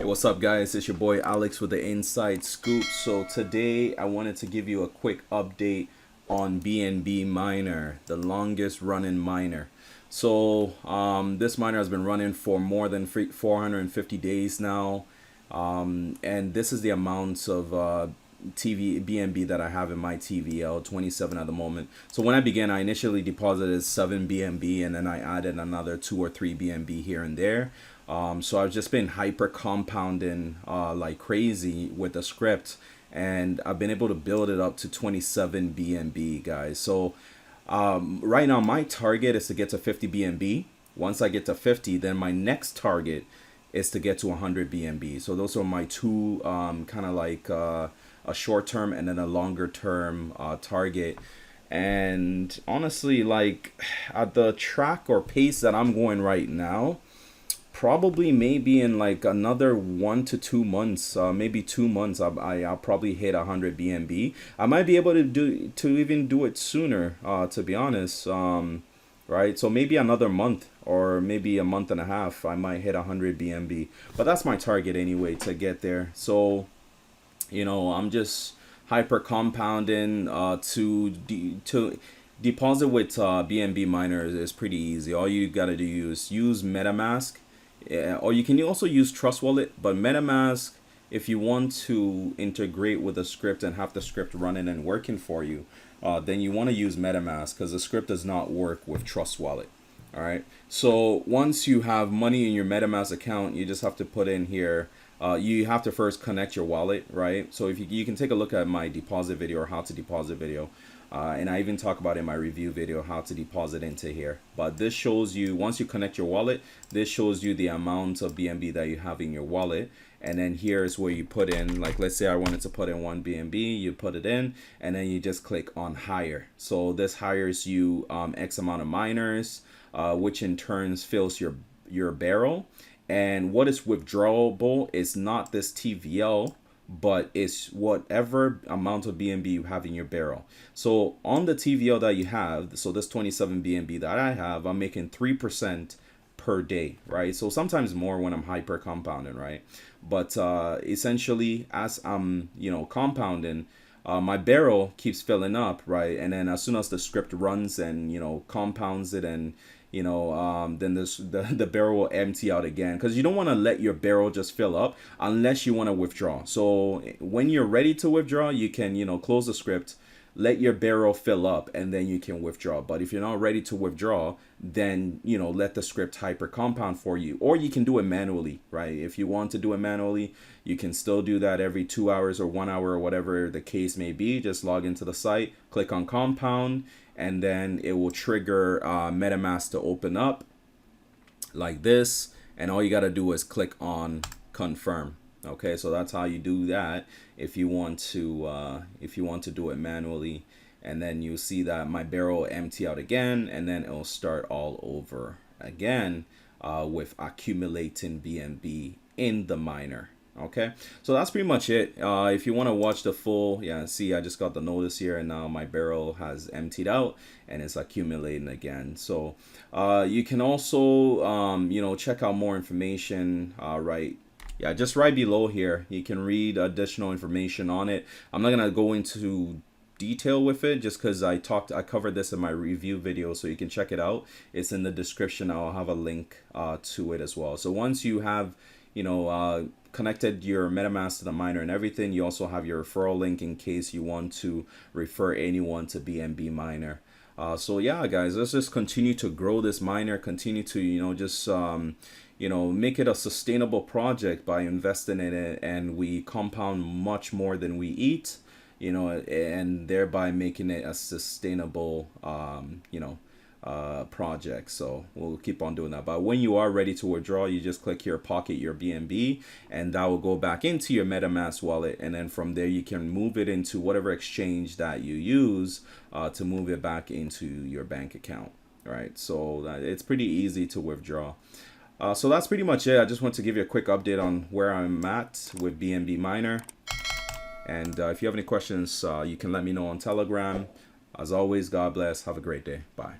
Hey, what's up, guys? It's your boy Alex with the Inside Scoop. So today I wanted to give you a quick update on BNB Miner, the longest running miner. So this miner has been running for more than 450 days now, and this is the amounts of BNB that I have in my TVL, 27 at the moment. So when I began, I initially deposited 7 BNB, and then I added another 2 or 3 BNB here and there. So I've just been hyper compounding like crazy with the script, and I've been able to build it up to 27 BNB, guys. So right now my target is to get to 50 BNB. Once I get to 50, then my next target is to get to 100 BNB. So those are my two kind of like a short term and then a longer term target. And honestly, like at the track or pace that I'm going right now, probably maybe in like another 1 to 2 months, maybe 2 months, I'll probably hit 100 BNB. I might be able to even do it sooner, to be honest. Right, so maybe another month or maybe a month and a half, I might hit 100 BNB. But that's my target anyway, to get there. So I'm just hyper compounding to deposit with BNB Miner is pretty easy. All you gotta do is use Metamask. Or you can also use Trust Wallet, but Metamask, if you want to integrate with a script and have the script running and working for you, then you want to use Metamask, because the script does not work with Trust Wallet. All right. So once you have money in your Metamask account, you just have to put in here. You have to first connect your wallet, right? So if you can take a look at my deposit video or how to deposit video. And I even talk about in my review video how to deposit into here. But this shows you, once you connect your wallet, this shows you the amount of BNB that you have in your wallet. And then here's where you put in, like, let's say I wanted to put in 1 BNB, you put it in, and then you just click on hire. So this hires you X amount of miners, which in turn fills your barrel. And what is withdrawable is not this TVL, but it's whatever amount of BNB you have in your barrel. So on the TVL that you have, so this 27 BNB that I have, I'm making 3% per day, right? So sometimes more when I'm hyper compounding, right? But essentially, as I'm compounding, my barrel keeps filling up, right? And then as soon as the script runs and compounds it, and then the barrel will empty out again, because you don't want to let your barrel just fill up unless you want to withdraw. So when you're ready to withdraw, you can close the script, let your barrel fill up, and then you can withdraw. But if you're not ready to withdraw, then let the script hyper compound for you, or you can do it manually, right? If you want to do it manually, you can still do that every 2 hours or 1 hour or whatever the case may be. Just log into the site, click on compound, and then it will trigger Metamask to open up like this, and all you got to do is click on confirm. Okay, so that's how you do that if you want to do it manually. And then you see that my barrel empty out again, and then it'll start all over again with accumulating BNB in the miner. Okay, so that's pretty much it. If you want to watch the full, see, I just got the notice here, and now my barrel has emptied out and it's accumulating again. So you can also check out more information just right below here. You can read additional information on it. I'm not gonna go into detail with it just because I covered this in my review video, so you can check it out. It's in the description. I'll have a link to it as well. So once you have connected your MetaMask to the miner and everything, you also have your referral link in case you want to refer anyone to BNB Miner. So yeah, guys, let's just continue to grow this miner, continue to just make it a sustainable project by investing in it, and we compound much more than we eat, and thereby making it a sustainable project. So we'll keep on doing that. But when you are ready to withdraw, you just click here, pocket your BNB, and that will go back into your MetaMask wallet, and then from there you can move it into whatever exchange that you use to move it back into your bank account. Right, so it's pretty easy to withdraw. So that's pretty much it. I just want to give you a quick update on where I'm at with BNB Miner. And if you have any questions, you can let me know on Telegram. As always, God bless. Have a great day. Bye.